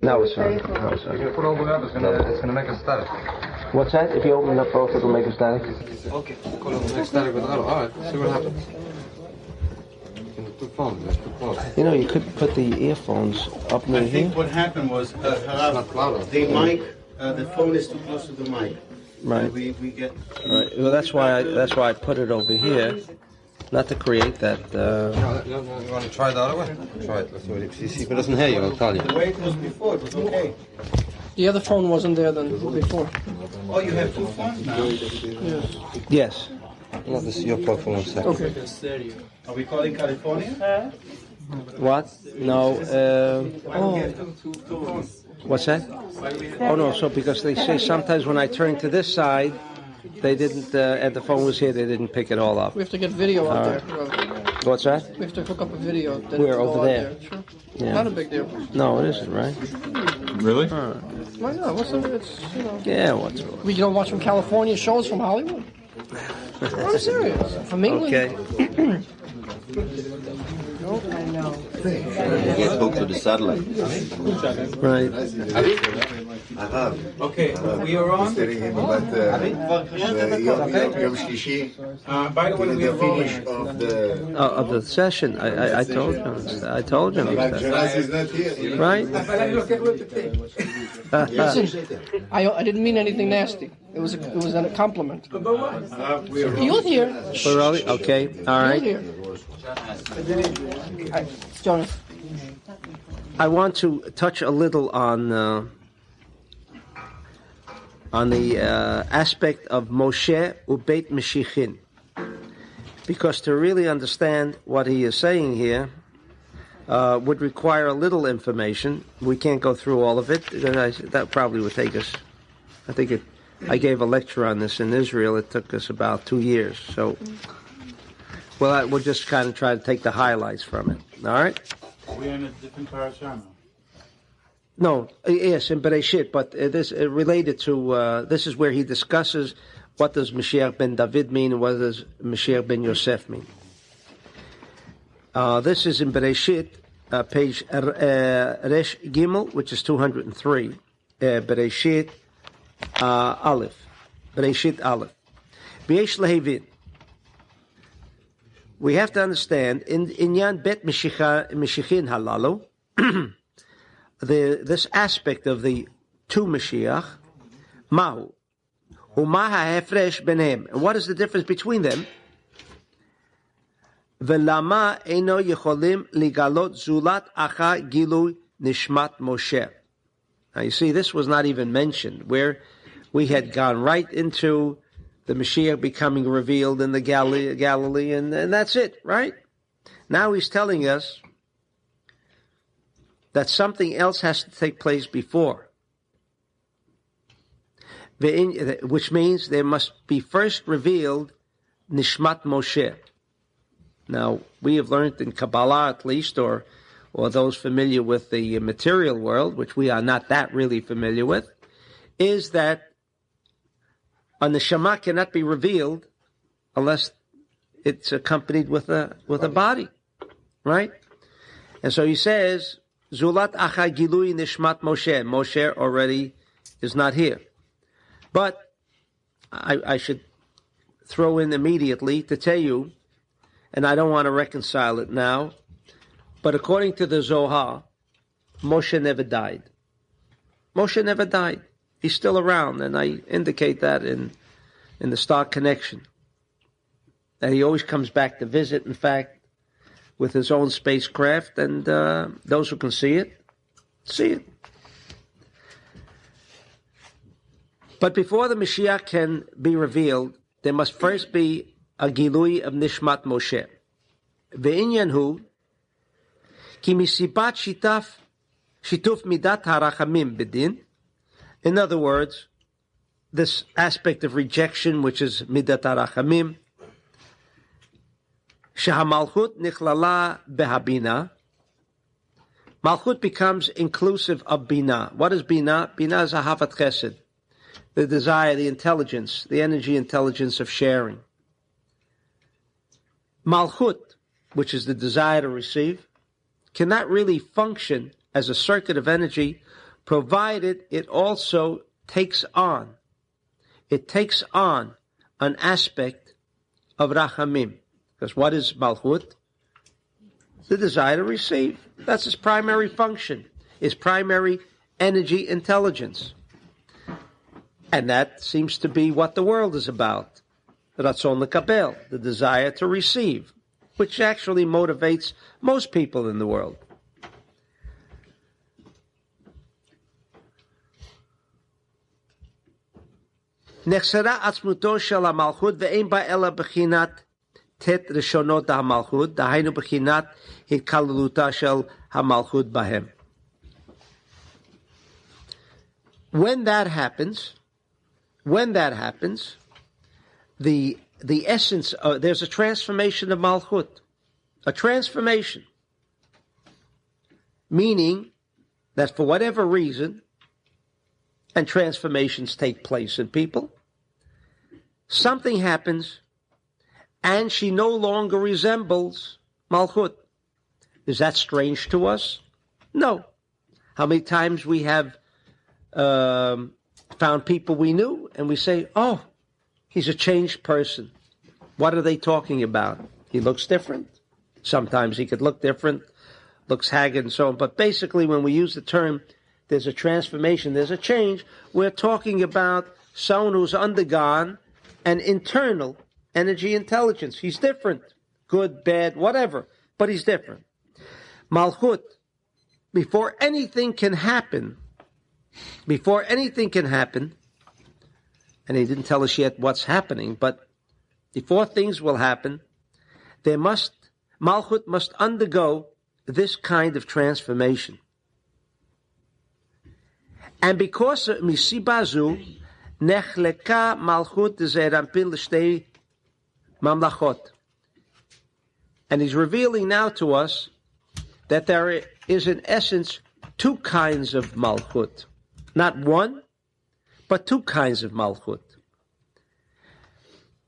Now it's on. Now it's on. If you put all the way up, it's gonna make a static. What's that? If you open up both, it'll make a static? Okay. Make static with all right, see what happens. In the two phones, there's two phones. You know, you could put the earphones up near I think here. what happened was, the mic, the phone is too close to the mic. Right. We get. Right. Well, that's why I put it over here, not to create that. You want to try the other way? Try it. Let's see if it doesn't hear you, I'll tell you. The way it was before, it was okay. The other phone wasn't there than before. Oh, you have two phones now? Yes. Yes. No, this is your plug for 1 second. Okay. Are we calling California? What? No. What's that? Oh no. So because they say sometimes when I turn to this side, they didn't. And the phone was here, they didn't pick it all up. We have to get video out there. What's that? We have to hook up a video. Then We're go over out there. Sure. Yeah. Not a big deal. No, it isn't, right? Really? Why not? It's, you know. Yeah. What's wrong? We don't watch from California shows from Hollywood. I'm serious. From England. Okay. I know. You get hooked to the satellite. Right. I have. Okay, we are on. יום שלישי, By the way, we are rolling. Of the session, I told you. I told you. Geras is not here. Right. Listen, I didn't mean anything nasty. It was a compliment. You'll hear. Really? Okay. All right. You'll hear. Jonas. I want to touch a little on the aspect of Moshe Ubeit Meshichin, because to really understand what he is saying here would require a little information. We can't go through all of it. That probably would take us. I gave a lecture on this in Israel. It took us about 2 years. So, well, we'll just kind of try to take the highlights from it. All right. We're in a different parasha. No, yes, in Bereshit, but this related to, this is where he discusses what does Mashiach ben David mean and what does Mashiach ben Yosef mean. This is in Bereshit, page Resh Gimel, which is 203, Bereshit Aleph. Bereshit Aleph. B'yesh lehevin. We have to understand, in Inyan Bet Meshichin Halalu, this aspect of the two Mashiach, Mahu, Umaha Hefresh Benem. And what is the difference between them? Velama Eno Yecholim Ligalot Zulat Acha Gilu Nishmat Moshe. Now you see, this was not even mentioned, where we had gone right into the Mashiach becoming revealed in the Galilee, and that's it, right? Now he's telling us that something else has to take place before, which means there must be first revealed Nishmat Moshe. Now, we have learned in Kabbalah, at least, or those familiar with the material world, which we are not that really familiar with, is that a neshama cannot be revealed unless it's accompanied with a body, right? And so he says, Zulat acha gilui nishmat Moshe. Moshe already is not here. But I should throw in immediately to tell you, and I don't want to reconcile it now, but according to the Zohar, Moshe never died. Moshe never died. He's still around, and I indicate that in the Star Connection. That he always comes back to visit, in fact, with his own spacecraft, and those who can see it, see it. But before the Mashiach can be revealed, there must first be a Gilui of Nishmat Moshe. Ve'inyan hu, ki misipat shituf midat harachamim bedin. In other words, this aspect of rejection, which is midat harachamim, shehamalchut nichlala behabina. Malchut becomes inclusive of bina. What is bina? Bina is ahavat chesed, the desire, the intelligence, the energy intelligence of sharing. Malchut, which is the desire to receive, cannot really function as a circuit of energy provided it also takes on an aspect of Rachamim. Because what is Malchut? The desire to receive. That's its primary function, its primary energy intelligence. And that seems to be what the world is about. Ratzon lekabel, the desire to receive, which actually motivates most people in the world. Nechsera atzmuto shel hamalchut ve'ein ba ela bechinat tet rishonot hamalchut, dahainu bechinat hitkalaluta shel hamalchut bahem. When that happens, the essence of, there's a transformation of Malchut, a transformation, meaning that for whatever reason, and transformations take place in people, something happens, and she no longer resembles Malchut. Is that strange to us? No. How many times we have found people we knew, and we say, oh, he's a changed person. What are they talking about? He looks different. Sometimes he could look different, looks haggard and so on. But basically, when we use the term, there's a transformation, there's a change, we're talking about someone who's undergone an internal energy intelligence. He's different. Good, bad, whatever. But he's different. Malchut, before anything can happen, and he didn't tell us yet what's happening, but before things will happen, Malchut must undergo this kind of transformation. And because of Misibazu, Nechleka Malchut Zerampin L'Shtei Mamlachot. And he's revealing now to us that there is in essence two kinds of Malchut. Not one, but two kinds of Malchut.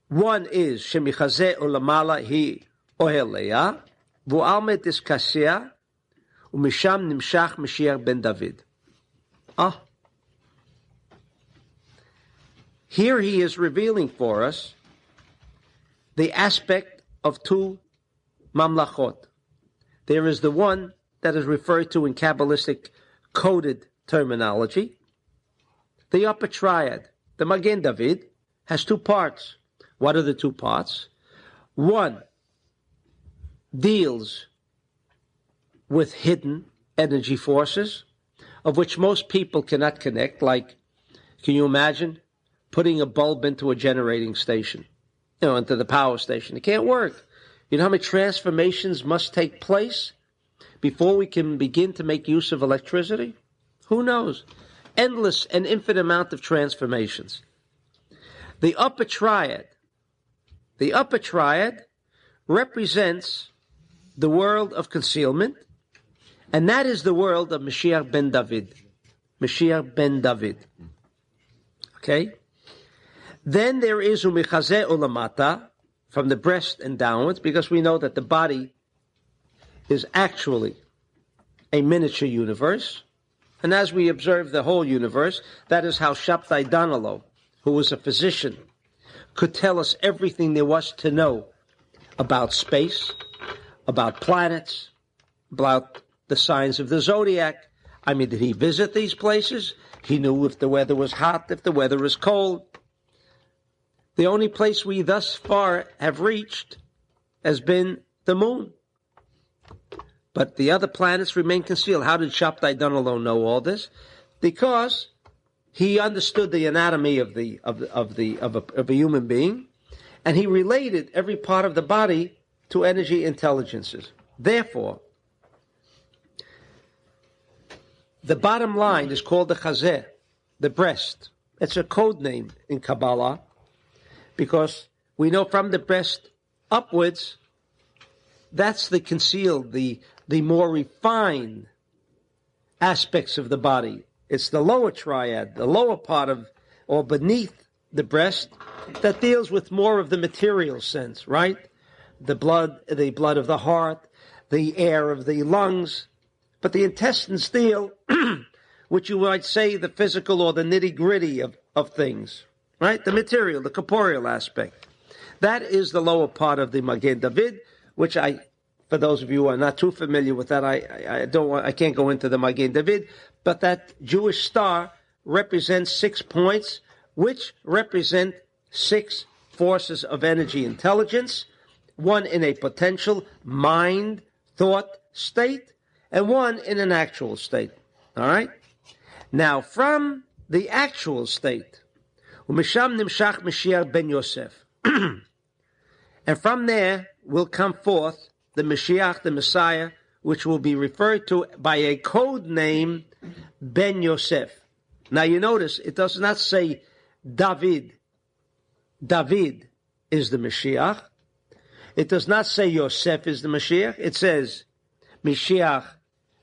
One is Shemichazeh Ulamala Hi Oheleya, Vu'almet Iskasea, Umisham Nimshach Mashiach ben David. Here he is revealing for us the aspect of two mamlachot. There is the one that is referred to in Kabbalistic coded terminology. The upper triad, the Magen David, has two parts. What are the two parts? One deals with hidden energy forces, of which most people cannot connect. Like, can you imagine putting a bulb into a generating station, into the power station? It can't work. You know how many transformations must take place before we can begin to make use of electricity? Who knows? Endless and infinite amount of transformations. The upper triad represents the world of concealment, and that is the world of Mashiach ben David. Mashiach ben David. Okay? Then there is Umichazeh Ulamata, from the breast and downwards, because we know that the body is actually a miniature universe. And as we observe the whole universe, that is how Shabtai Danilo, who was a physician, could tell us everything there was to know about space, about planets, about the signs of the zodiac. I mean, did he visit these places? He knew if the weather was hot, if the weather was cold. The only place we thus far have reached has been the moon. But the other planets remain concealed. How did Shabtai Danilo know all this? Because he understood the anatomy of a human being, and he related every part of the body to energy intelligences. Therefore, the bottom line is called the chazeh, the breast. It's a code name in Kabbalah, because we know from the breast upwards, that's the concealed, the more refined aspects of the body. It's the lower triad, the lower part of, or beneath the breast, that deals with more of the material sense, right? The blood of the heart, the air of the lungs. But the intestines deal which you might say the physical or the nitty-gritty of things, right? The material, the corporeal aspect. That is the lower part of the Magen David, which for those of you who are not too familiar with that, I can't go into the Magen David, but that Jewish star represents 6 points, which represent 6 forces of energy intelligence, one in a potential mind, thought state, and one in an actual state. All right? Now, from the actual state, Umisham Nimshach Mashiach ben Yosef, and from there will come forth the Mashiach, the Messiah, which will be referred to by a code name, Ben Yosef. Now you notice, it does not say David. David is the Mashiach. It does not say Yosef is the Mashiach. It says Mashiach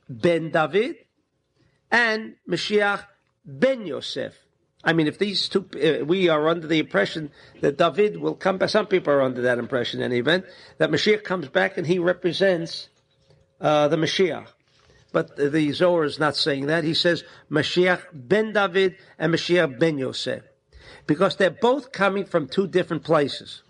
ben David and Mashiach ben Yosef. I mean, if these two, we are under the impression that David will come back. Some people are under that impression in any event, that Mashiach comes back and he represents the Mashiach. But the Zohar is not saying that. He says Mashiach ben David and Mashiach ben Yosef, because they're both coming from two different places.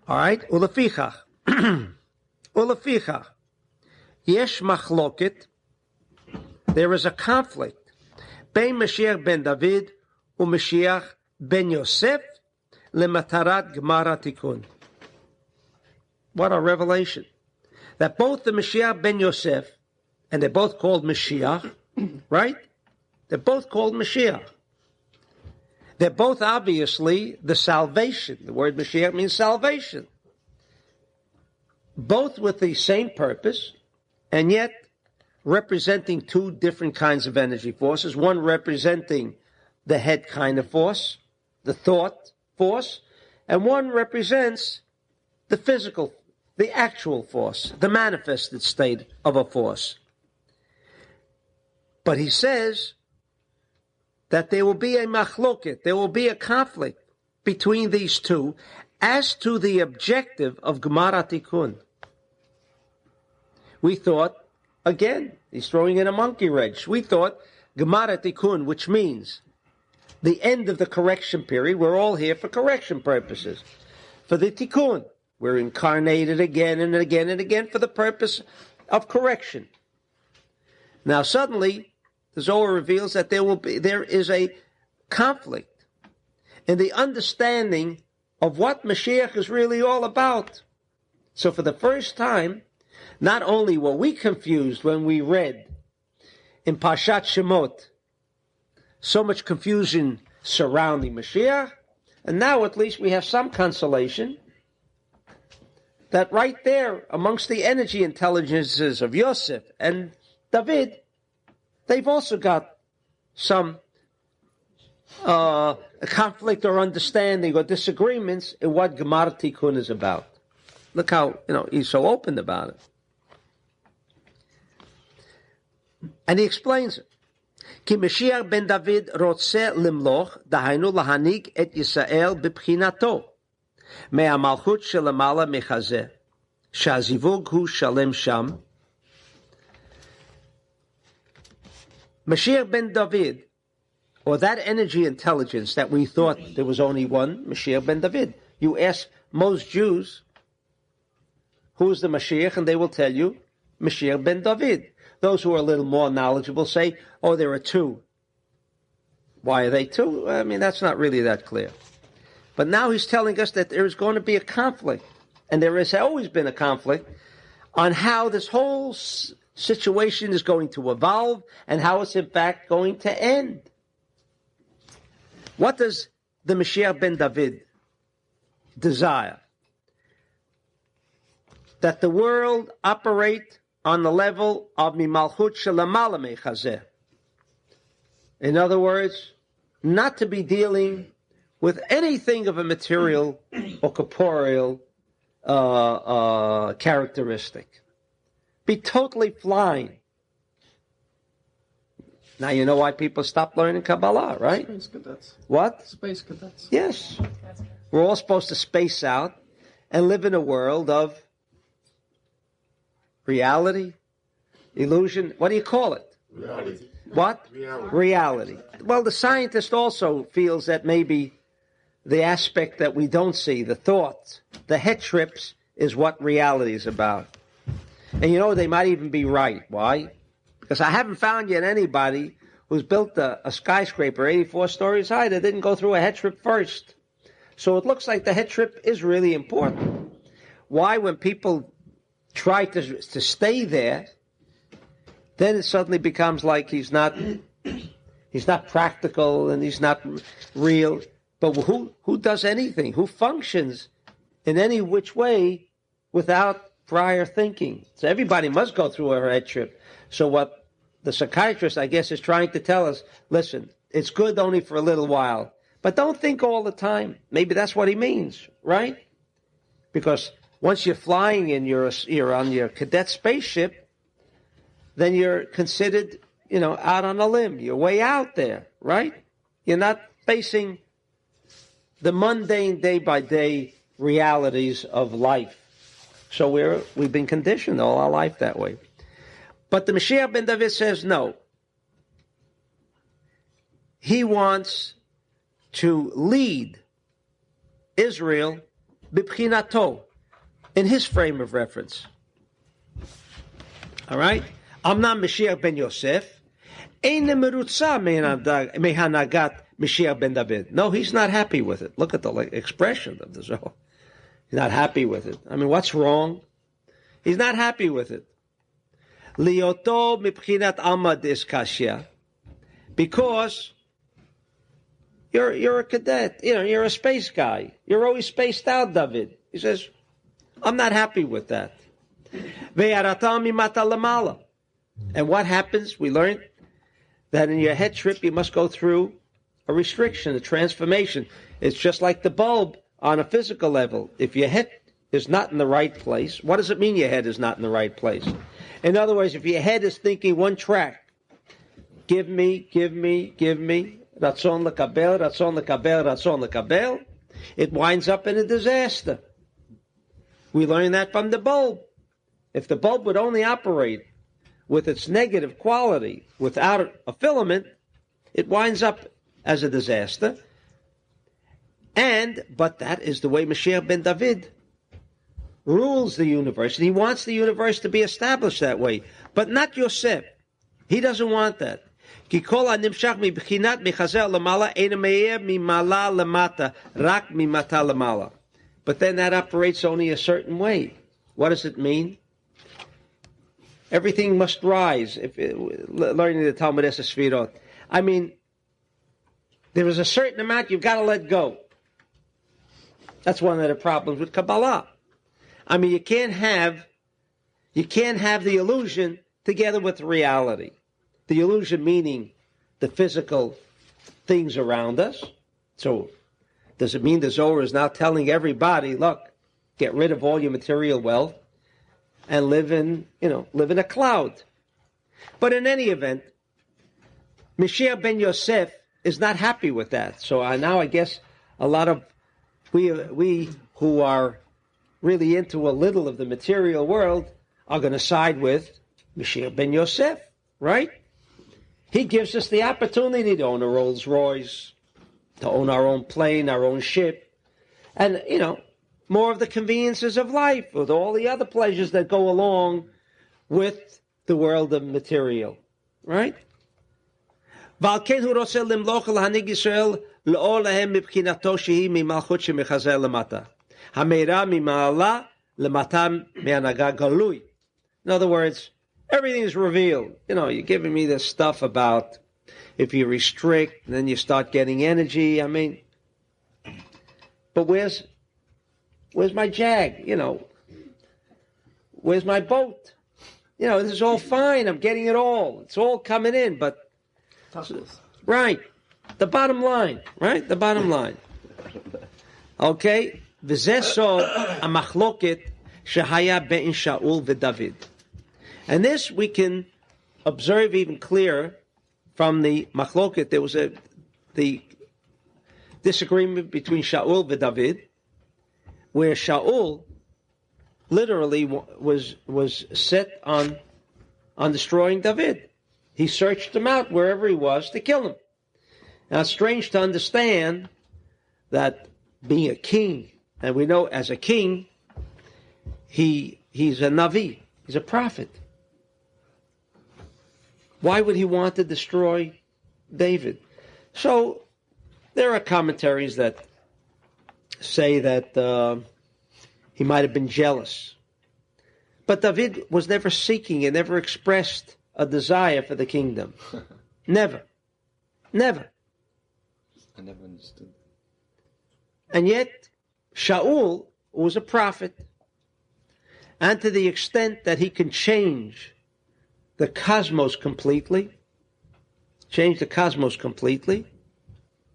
All right? Ulefichach. Ulefichach. Yesh machloket. There is a conflict. Bein Mashiach ben David u'Mashiach ben Yosef lematarat gemara tikun. What a revelation. That both the Mashiach ben Yosef, and they're both called Mashiach, right? They're both called Mashiach. They're both obviously the salvation. The word Mashiach means salvation. Both with the same purpose, and yet representing two different kinds of energy forces. One representing the head kind of force, the thought force, and one represents the physical, the actual force, the manifested state of a force. But he says that there will be a machloket, there will be a conflict between these two as to the objective of Gemara Tikkun. We thought, again, he's throwing in a monkey wrench. We thought Gemara Tikkun, which means the end of the correction period, we're all here for correction purposes. For the Tikkun, we're incarnated again and again and again for the purpose of correction. Now suddenly, the Zohar reveals that there is a conflict in the understanding of what Mashiach is really all about. So for the first time, not only were we confused when we read in Parshat Shemot so much confusion surrounding Mashiach, and now at least we have some consolation that right there amongst the energy intelligences of Yosef and David, they've also got some conflict or understanding or disagreements in what Gemara Tikkun is about. Look how, he's so open about it. And he explains it. Ki Mashiach ben David rotze limloch, dahainu lahanig et Yisrael b'bchinato, me'amalchut shelamala mechazeh, sha'azivug hu shalem sham. Mashiach ben David, or that energy intelligence that we thought there was only one, Mashiach ben David. You ask most Jews, who's the Mashiach, and they will tell you, Mashiach ben David. Those who are a little more knowledgeable say, oh, there are two. Why are they two? I mean, that's not really that clear. But now he's telling us that there is going to be a conflict, and there has always been a conflict, on how this whole situation is going to evolve and how it's in fact going to end. What does the Mashiach ben David desire? That the world operate on the level of mimalchut shelamala mechazeh. In other words, not to be dealing with anything of a material or corporeal characteristic. Be totally flying. Now you know why people stop learning Kabbalah, right? Space cadets. What? Space cadets. Yes. We're all supposed to space out and live in a world of reality, illusion. What do you call it? Reality. What? Reality. Well, the scientist also feels that maybe the aspect that we don't see, the thoughts, the head trips, is what reality is about. And you know, they might even be right. Why? Because I haven't found yet anybody who's built a skyscraper 84 stories high that didn't go through a head trip first. So it looks like the head trip is really important. Why? When people try to stay there, then it suddenly becomes like he's not practical and he's not real. But who does anything? Who functions in any which way without prior thinking? So everybody must go through a head trip. So what the psychiatrist, I guess, is trying to tell us, listen, it's good only for a little while, but don't think all the time. Maybe that's what he means, right? Because once you're flying and you're on your cadet spaceship, then you're considered, out on a limb. You're way out there, right? You're not facing the mundane day-by-day realities of life. So we've been conditioned all our life that way. But the Mashiach ben David says no. He wants to lead Israel b'pchinato, in his frame of reference. All right? Amnam Mashiach ben Yosef, ein merutza mehanagat Mashiach ben David. No, he's not happy with it. Look at the expression of the Zohar. He's not happy with it. I mean, what's wrong? He's not happy with it. Lioto mipchinat amad is kashya, because you're a cadet. You're a space guy. You're always spaced out, David. He says, I'm not happy with that. And what happens? We learned that in your head trip, you must go through a restriction, a transformation. It's just like the bulb on a physical level. If your head is not in the right place, what does it mean your head is not in the right place? In other words, if your head is thinking one track, give me, ratzon lekabel, ratzon lekabel, ratzon lekabel, it winds up in a disaster. We learned that from the bulb. If the bulb would only operate with its negative quality without a filament, it winds up as a disaster. But that is the way Mashiach ben David rules the universe. And he wants the universe to be established that way. But not Yosef. He doesn't want that. But then that operates only a certain way. What does it mean? Everything must rise. Learning the Talmud Sefirot. I mean, there is a certain amount you've got to let go. That's one of the problems with Kabbalah. I mean, you can't have the illusion together with reality. The illusion meaning the physical things around us. So, does it mean the Zohar is now telling everybody, look, get rid of all your material wealth and live in a cloud? But in any event, Mashiach ben Yosef is not happy with that. So now I guess a lot of we who are really into a little of the material world are going to side with Mashiach ben Yosef, right? He gives us the opportunity to own a Rolls Royce, to own our own plane, our own ship, and, more of the conveniences of life, with all the other pleasures that go along with the world of material, right? In other words, everything is revealed. You're giving me this stuff about if you restrict, then you start getting energy. I mean, but where's my Jag? Where's my boat? This is all fine. I'm getting it all. It's all coming in, but right. The bottom line, right? The bottom line. Okay? V'zeh sod hamachloket shehaya bein Shaul v'David. And this we can observe even clearer from the machloket. There was the disagreement between Shaul v'David. where Shaul literally was set on destroying David. He searched him out wherever he was to kill him. Now, it's strange to understand that being a king, and we know as a king, he's a Navi, he's a prophet. Why would he want to destroy David? So there are commentaries that say that he might have been jealous. But David was never seeking and never expressed a desire for the kingdom. Never. Never. I never understood. And yet, Shaul was a prophet. And to the extent that he can change the cosmos completely,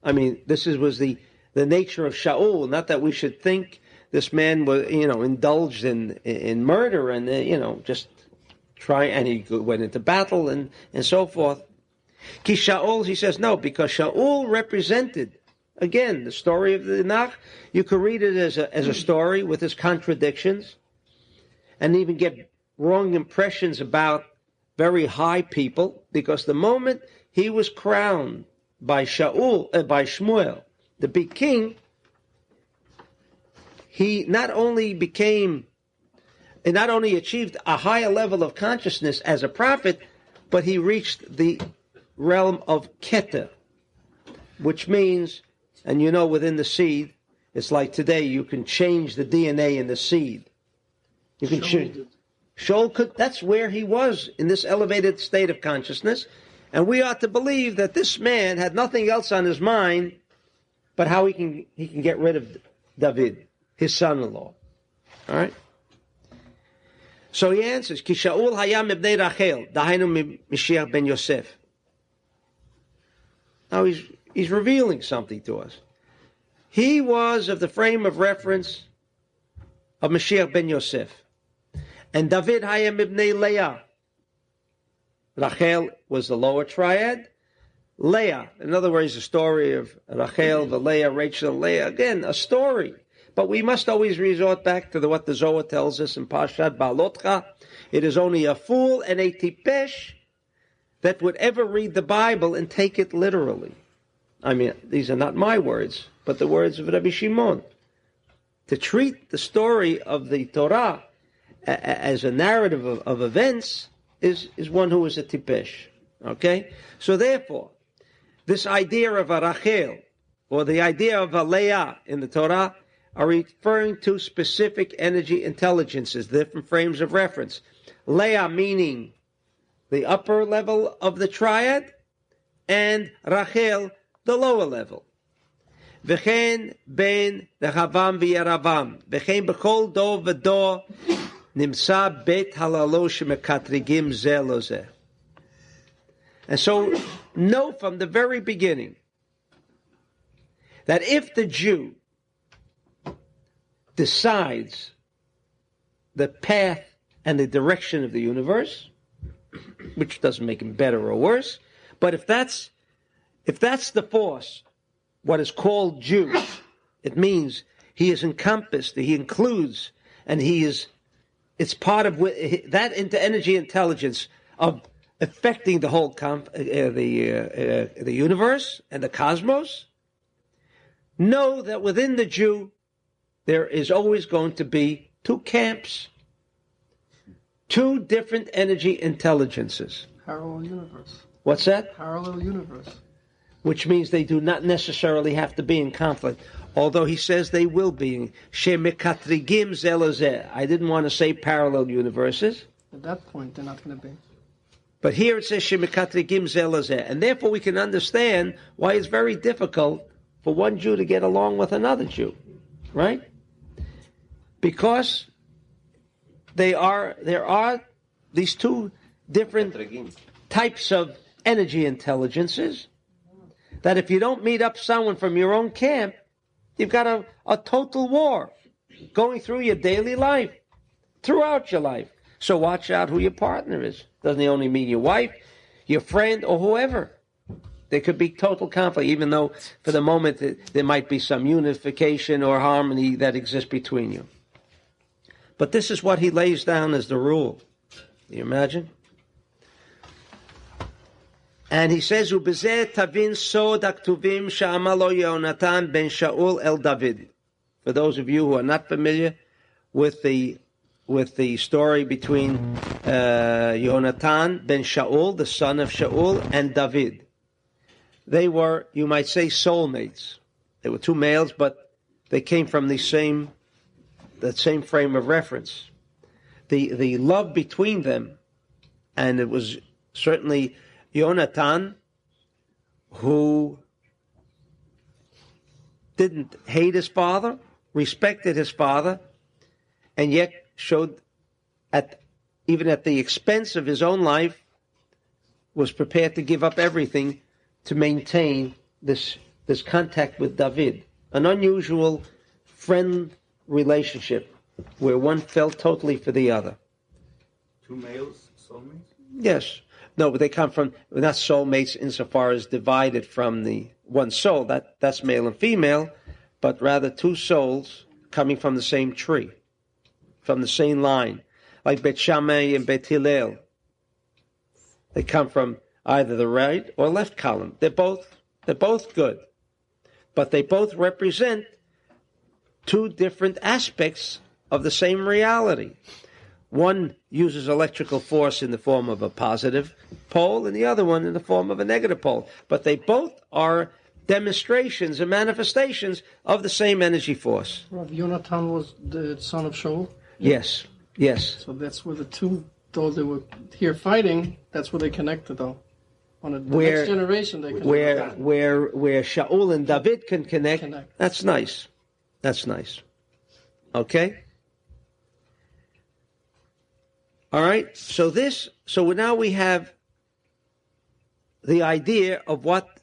I mean, this was the nature of Shaul. Not that we should think this man was, indulged in murder and, just try, and he went into battle and so forth. Ki Shaul, he says, no, because Shaul represented, again, the story of the Nach. You could read it as a story with its contradictions and even get wrong impressions about very high people, because the moment he was crowned by Shmuel, the big king, he not only achieved a higher level of consciousness as a prophet, but he reached the realm of Keter, which means, and within the seed, it's like today, you can change the DNA in the seed. You can change. Shaul could, that's where he was in this elevated state of consciousness, and we ought to believe that this man had nothing else on his mind but how he can get rid of David, his son-in-law. All right? So he answers, Ki Shaul hayam ibnei Rachel, dahainu Mashiach ben Yosef. Now he's revealing something to us. He was of the frame of reference of Mashiach ben Yosef. And David hayam ibnei Leah. Rachel was the lower triad. Leah, in other words, the story of Rachel, Leah, Rachel, Leah. Again, a story. But we must always resort back to what the Zohar tells us in Parshat Baalotcha. It is only a fool and a tipesh that would ever read the Bible and take it literally. I mean, these are not my words, but the words of Rabbi Shimon. To treat the story of the Torah as a narrative of events is one who is a tipesh. Okay? So therefore, this idea of a Rachel, or the idea of a Leah in the Torah, are referring to specific energy intelligences, different frames of reference. Leah meaning the upper level of the triad, and Rachel, the lower level. V'chen ben Rechavam v'Yeravam, v'chen b'chol dor v'dor, nimsa bet halalo shemekatrigim zeh lo zeh. And so, know from the very beginning that if the Jew decides the path and the direction of the universe, which doesn't make him better or worse, but if that's the force, what is called Jew, it means he is encompassed, he includes, and it's part of that into energy intelligence of affecting the whole the universe and the cosmos. Know that within the Jew, there is always going to be two camps, two different energy intelligences. Parallel universe. What's that? Parallel universe. Which means they do not necessarily have to be in conflict, although he says they will be. Shemekatrigim zeh lo zeh. I didn't want to say parallel universes. At that point, they're not going to be. But here it says Shemekatrigim zeh lo zeh, and therefore we can understand why it's very difficult for one Jew to get along with another Jew, right? Because there are these two different types of energy intelligences that if you don't meet up someone from your own camp, you've got a total war going through your daily life, throughout your life. So watch out who your partner is. Doesn't he only mean your wife, your friend, or whoever? There could be total conflict, even though for the moment there might be some unification or harmony that exists between you. But this is what he lays down as the rule. Do you imagine? And he says, "Ubezeh tavin sod haktuvim she'amalo Yehonatan ben Shaul el David." For those of you who are not familiar with the story between Yehonatan ben Shaul, the son of Shaul, and David. They were, you might say, soulmates. They were two males, but they came from that same frame of reference. The love between them, and it was certainly Yehonatan who didn't hate his father, respected his father, and yet showed, even at the expense of his own life, was prepared to give up everything to maintain this contact with David. An unusual friend relationship where one felt totally for the other. Two males, soulmates? Yes. No, but they come from, not soulmates insofar as divided from the one soul. That's male and female, but rather two souls coming from the same tree, from the same line. Like Bet Shammai and Bet Hillel. They come from either the right or left column. They're both good. But they both represent two different aspects of the same reality. One uses electrical force in the form of a positive pole, and the other one in the form of a negative pole. But they both are demonstrations and manifestations of the same energy force. Rav Yonatan was the son of Shaul? Yes. So that's where the two, though they were here fighting, that's where they connected, though. On the next generation, they connected. Where Shaul and David can connect. That's nice. Okay? All right, so now we have the idea of what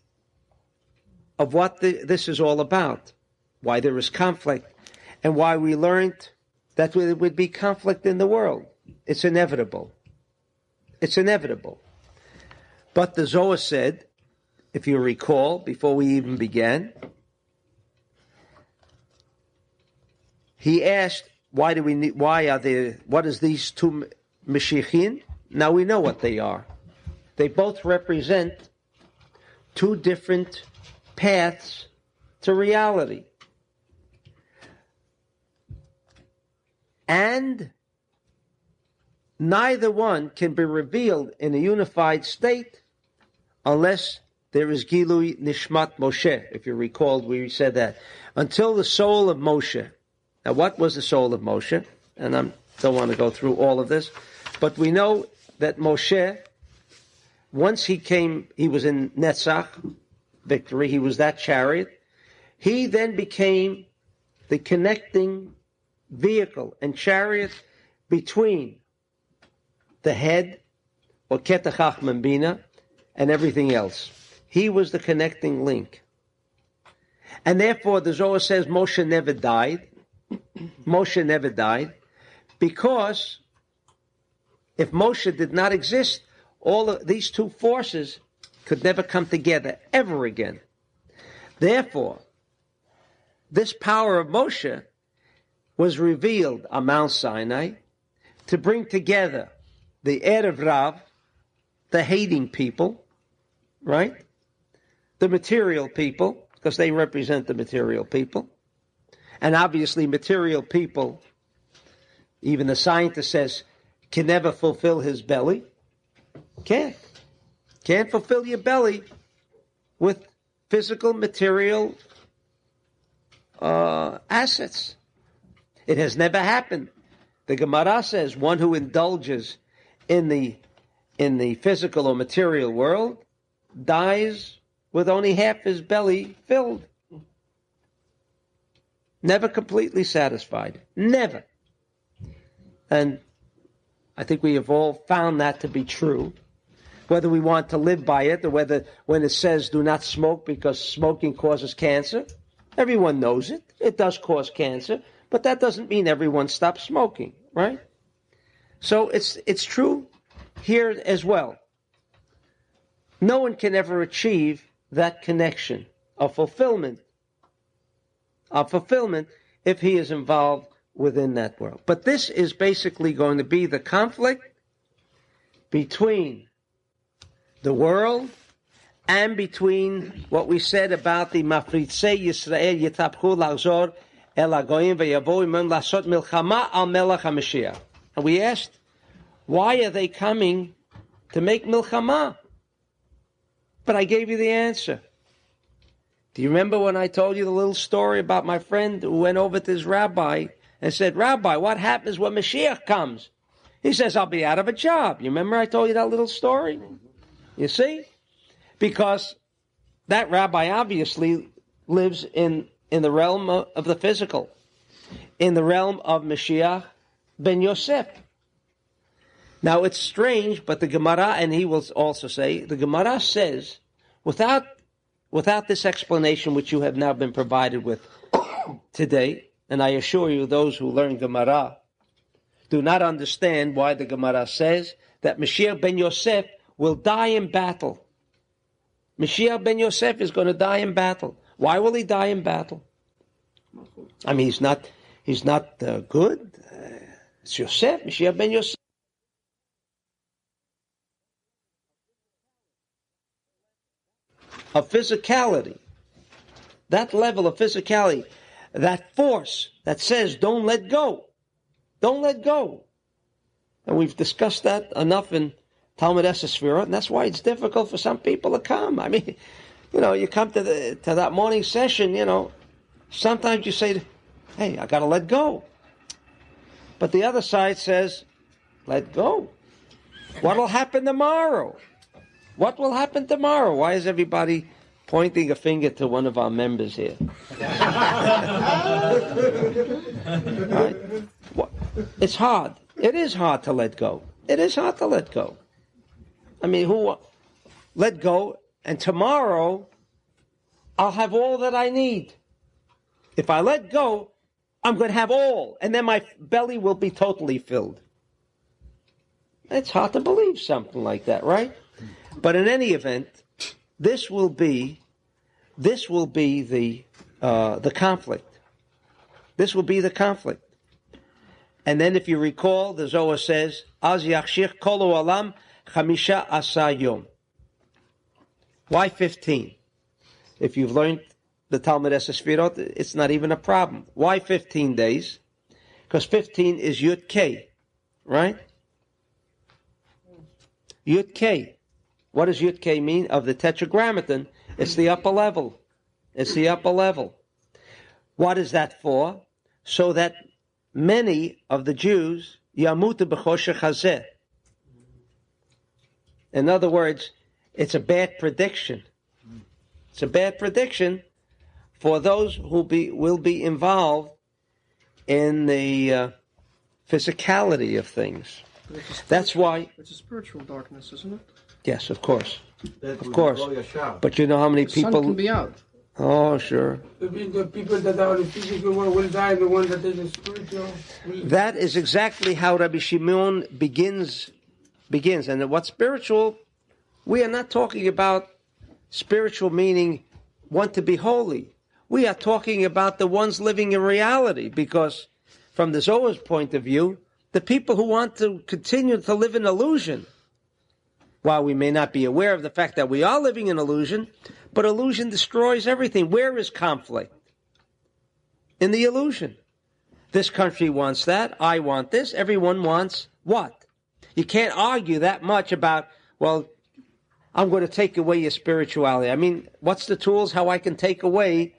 this is all about, why there is conflict, and why we learned that there would be conflict in the world. It's inevitable. But the Zohar said, if you recall, before we even began, he asked, what is these two Mashiachin? Now we know what they are. They both represent two different paths to reality. And neither one can be revealed in a unified state unless there is Gilui Nishmat Moshe. If you recall, we said that. Until the soul of Moshe. Now, what was the soul of Moshe? And I don't want to go through all of this. But we know that Moshe, once he was in Netzach, victory, he was that chariot. He then became the connecting vehicle and chariot between the head, or Ketach Bina, and everything else. He was the connecting link. And therefore, the Zohar says Moshe never died. Moshe never died because if Moshe did not exist, all of these two forces could never come together ever again. Therefore, this power of Moshe was revealed on Mount Sinai to bring together the Erev Rav, the hating people, right? The material people, because they represent the material people. And obviously material people, even the scientist says, can never fulfill his belly. Can't fulfill your belly with physical, material assets. It has never happened. The Gemara says one who indulges in the physical or material world dies with only half his belly filled. Never completely satisfied. Never. And I think we have all found that to be true. Whether we want to live by it or whether when it says do not smoke because smoking causes cancer, everyone knows it. It does cause cancer, but that doesn't mean everyone stops smoking, right? So it's true here as well. No one can ever achieve that connection of fulfillment if he is involved within that world. But this is basically going to be the conflict between the world and between what we said about the Mafritzei Yisrael Yitapchu Lachzor El Hagoyim V'Yavo Imam Lasot Milchama Al Melech HaMashiach. And we asked, why are they coming to make milchama? But I gave you the answer. Do you remember when I told you the little story about my friend who went over to his rabbi and said, Rabbi, what happens when Mashiach comes? He says, I'll be out of a job. You remember I told you that little story? You see? Because that rabbi obviously lives in the realm of the physical, in the realm of Mashiach ben Yosef. Now it's strange, but the Gemara, and he will also say, the Gemara says, without this explanation which you have now been provided with today, and I assure you those who learn Gemara do not understand why the Gemara says that Mashiach ben Yosef will die in battle. Mashiach ben Yosef is going to die in battle. Why will he die in battle? I mean, he's not good. It's Yosef, Mashiach ben Yosef. Of physicality, that level of physicality, that force that says, don't let go. Don't let go. And we've discussed that enough in Talmud Esesfirot, and that's why it's difficult for some people to come. I mean, you come to that morning session, sometimes you say, hey, I got to let go. But the other side says, let go. What will happen tomorrow? What will happen tomorrow? Why is everybody pointing a finger to one of our members here? Right? It's hard. It is hard to let go. It is hard to let go. I mean, let go, and tomorrow I'll have all that I need. If I let go, I'm going to have all, and then my belly will be totally filled. It's hard to believe something like that, right? But in any event, this will be the conflict. This will be the conflict. And then, if you recall, the Zohar says, "Az yachshir kol olam chamisha asa yom." Why 15? If you've learned the Talmud Esesfirot, it's not even a problem. Why 15 days? Because 15 is Yud K, right? Yud K. What does Yud K mean? Of the Tetragrammaton, it's the upper level. It's the upper level. What is that for? So that many of the Jews, yamutu b'choshech hazeh. In other words, it's a bad prediction. It's a bad prediction for those who will be involved in the physicality of things. That's why... It's a spiritual darkness, isn't it? Yes, of course. Of course. But you know how many people... The sun can be out. Oh, sure. The people that are in the physical world will die, the one that is in spiritual... That is exactly how Rabbi Shimon begins. And what's spiritual, we are not talking about spiritual meaning want to be holy. We are talking about the ones living in reality, because from the Zohar's point of view, the people who want to continue to live in illusion, while we may not be aware of the fact that we are living in illusion, but illusion destroys everything. Where is conflict? In the illusion. This country wants that, I want this, everyone wants what? You can't argue that much about, well, I'm going to take away your spirituality. I mean, what's the tools how I can take away?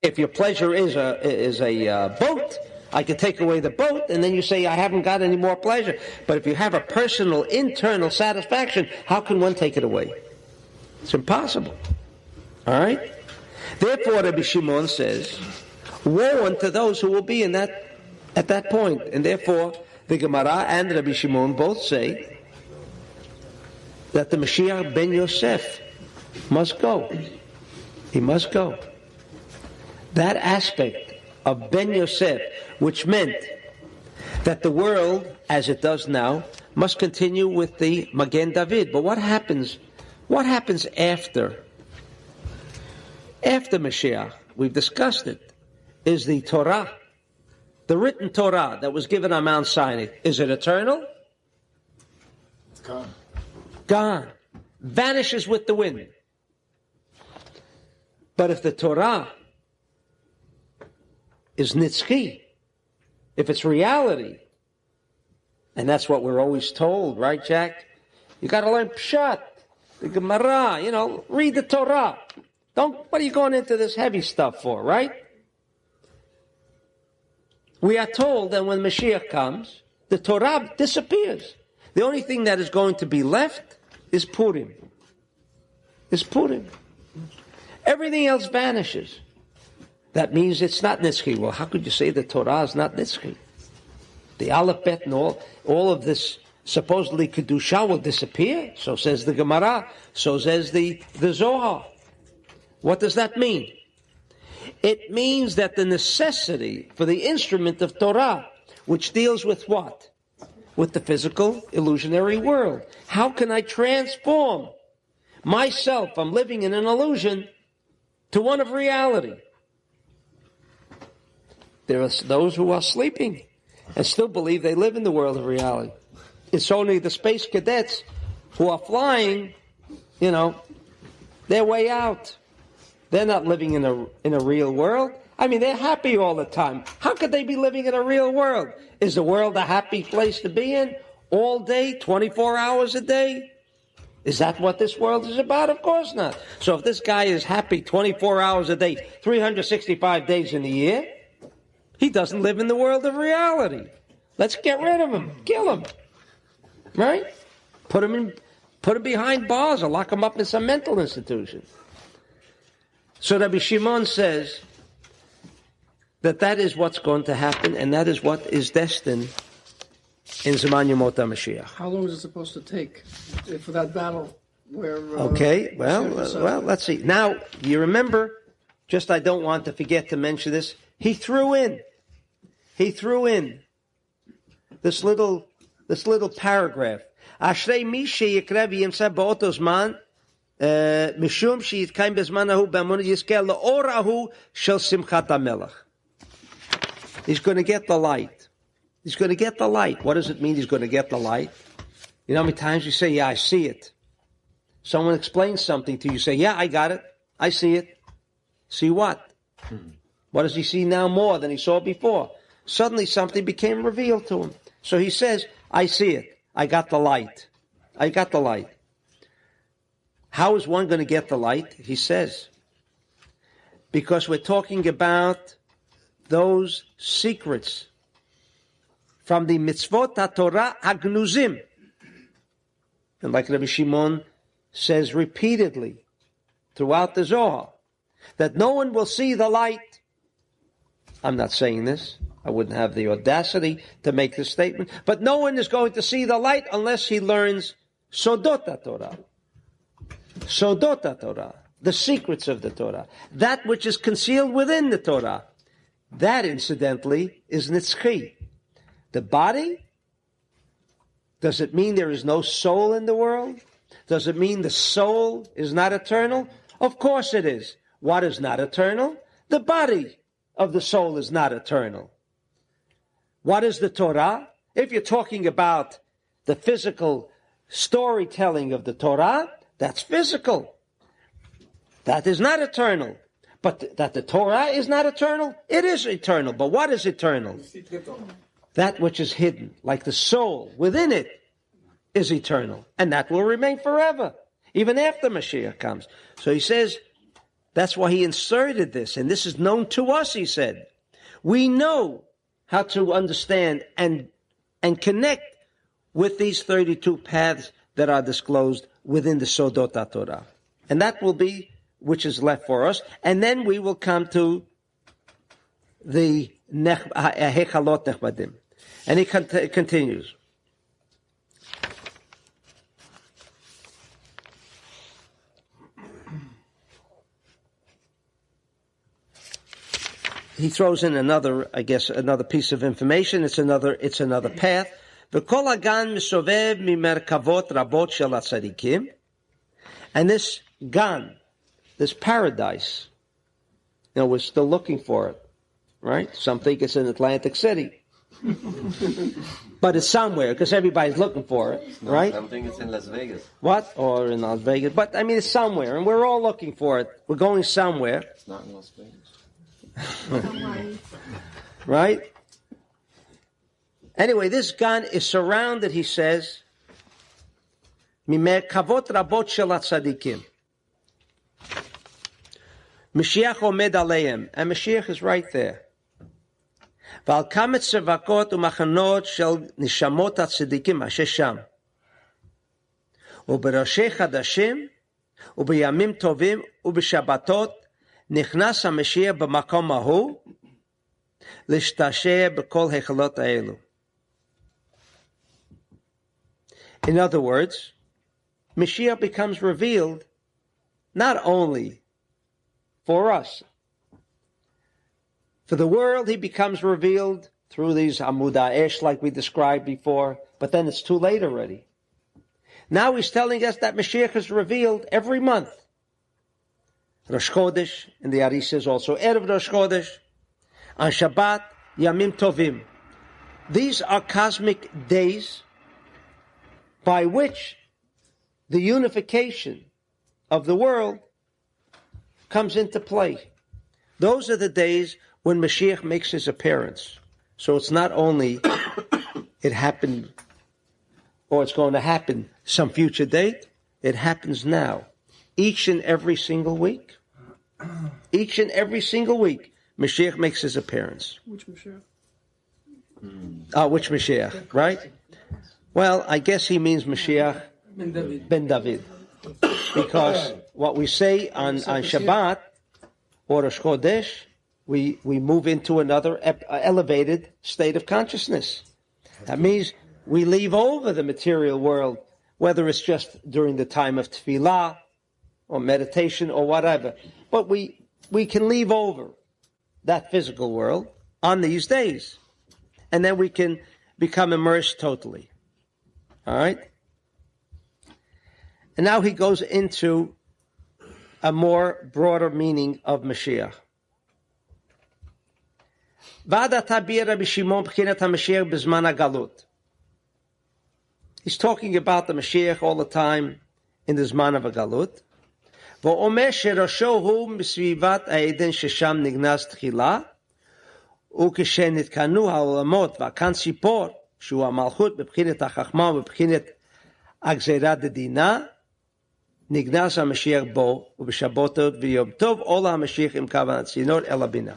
If your pleasure is a boat, I can take away the boat, and then you say, I haven't got any more pleasure. But if you have a personal, internal satisfaction, how can one take it away? It's impossible. All right? Therefore, Rabbi Shimon says, woe unto those who will be at that point. And therefore, the Gemara and Rabbi Shimon both say that the Mashiach ben Yosef must go. He must go. That aspect of ben Yosef, which meant that the world, as it does now, must continue with the Magen David. But what happens after? After Mashiach, we've discussed it, is the Torah, the written Torah that was given on Mount Sinai. Is it eternal? It's gone. Gone. Vanishes with the wind. But if the Torah is nitzchi, if it's reality, and that's what we're always told, right, Jack? You got to learn Pshat, the Gemara, read the Torah. What are you going into this heavy stuff for, right? We are told that when Mashiach comes, the Torah disappears. The only thing that is going to be left is Purim. Everything else vanishes. That means it's not Nitzchi. Well, how could you say the Torah is not Nitzchi? The Aleph Bet and all of this supposedly Kedusha will disappear. So says the Gemara. So says the Zohar. What does that mean? It means that the necessity for the instrument of Torah, which deals with what? With the physical, illusionary world. How can I transform myself? I'm living in an illusion to one of reality. There are those who are sleeping and still believe they live in the world of reality. It's only the space cadets who are flying, their way out. They're not living in a real world. I mean, they're happy all the time. How could they be living in a real world? Is the world a happy place to be in all day, 24 hours a day? Is that what this world is about? Of course not. So if this guy is happy 24 hours a day, 365 days in a year, he doesn't live in the world of reality. Let's get rid of him. Kill him. Right? Put him behind bars or lock him up in some mental institution. So Rabbi Shimon says that is what's going to happen, and that is what is destined in Zman Yemot HaMashiach. How long is it supposed to take for that battle? Where? Okay, well, let's see. Now you remember. Just I don't want to forget to mention this. He threw in this little paragraph. Ashrei mi sheyikra v'yimsa ba'oto zman mishum sheyitkayim bezman hahu b'amon yizkeh la'or hahu shel simchat hamelech. He's going to get the light. He's going to get the light. What does it mean he's going to get the light? You know how many times you say, yeah, I see it. Someone explains something to you, say, yeah, I got it. I see it. See what? What does he see now more than he saw before? Suddenly something became revealed to him. So he says, I see it. I got the light. I got the light. How is one going to get the light? He says, because we're talking about those secrets from the mitzvot HaTorah HaGnuzim. And like Rabbi Shimon says repeatedly throughout the Zohar, that no one will see the light. I'm not saying this. I wouldn't have the audacity to make this statement. But no one is going to see the light unless he learns Sodot HaTorah. Sodot HaTorah. The secrets of the Torah. That which is concealed within the Torah. That, incidentally, is Nitzchi. The body? Does it mean there is no soul in the world? Does it mean the soul is not eternal? Of course it is. What is not eternal? The body of the soul is not eternal. What is the Torah? If you're talking about the physical storytelling of the Torah, that's physical. That is not eternal. But that the Torah is not eternal? It is eternal. But what is eternal? That which is hidden, like the soul within it, is eternal. And that will remain forever, even after Mashiach comes. So he says, that's why he inserted this. And this is known to us, he said. We know how to understand and connect with these 32 paths that are disclosed within the Sodot HaTorah. And that will be which is left for us. And then we will come to the Hechalot Nechbadim. And he continues. He throws in another piece of information. It's another path. וכל הגן מסובב ממרכבות רבות של הצדיקים. And this gan, this paradise, we're still looking for it, right? Some think it's in Atlantic City. But it's somewhere, because everybody's looking for it, right? Some think it's in Las Vegas. What? Or in Las Vegas. But, it's somewhere, and we're all looking for it. We're going somewhere. It's not in Las Vegas. Right? Anyway, this gan is surrounded, he says, ממרכבות רבות של הצדיקים. Mashiach omed aleim, and Mashiach is right there. ועל כמה צבקות ומחנות של נשמות הצדיקים אשר שם. ובראשי חדשים, ובימים טובים, ובשבתות, נכנס המשיח במקום ההוא, להשתעשע בכל היכלות האלו. In other words, Mashiach becomes revealed not only for us. For the world, he becomes revealed through these Amud Ha'esh like we described before, but then it's too late already. Now he's telling us that Mashiach is revealed every month. Rosh Chodesh, and the Ari says also, Erev Rosh Chodesh, on Shabbat, Yamim Tovim. These are cosmic days by which the unification of the world comes into play. Those are the days when Mashiach makes his appearance. So it's not only it happened or it's going to happen some future date, it happens now. Each and every single week. Each and every single week, Mashiach makes his appearance. Which Mashiach? Which Mashiach, right? Well, I guess he means Mashiach ben David. Because what we say on Shabbat or Rosh Chodesh, we move into another elevated state of consciousness. That means we leave over the material world, whether it's just during the time of tefillah or meditation or whatever. But we can leave over that physical world on these days. And then we can become immersed totally. All right? And now he goes into a more broader meaning of Mashiach. He's talking about the Mashiach all the time in the Zman of Galut. ואומר שראשו הוא מסביבת העדן ששם נגנז תחילה, וכשנתקנו העולמות והכאן ציפור, שהוא המלכות בבחינת החכמה ובבחינת הגזירה דדינה, נגנז המשיח בו, ובשבתות ויום טוב, עולה המשיח עם כוונת צינור אל הבינה.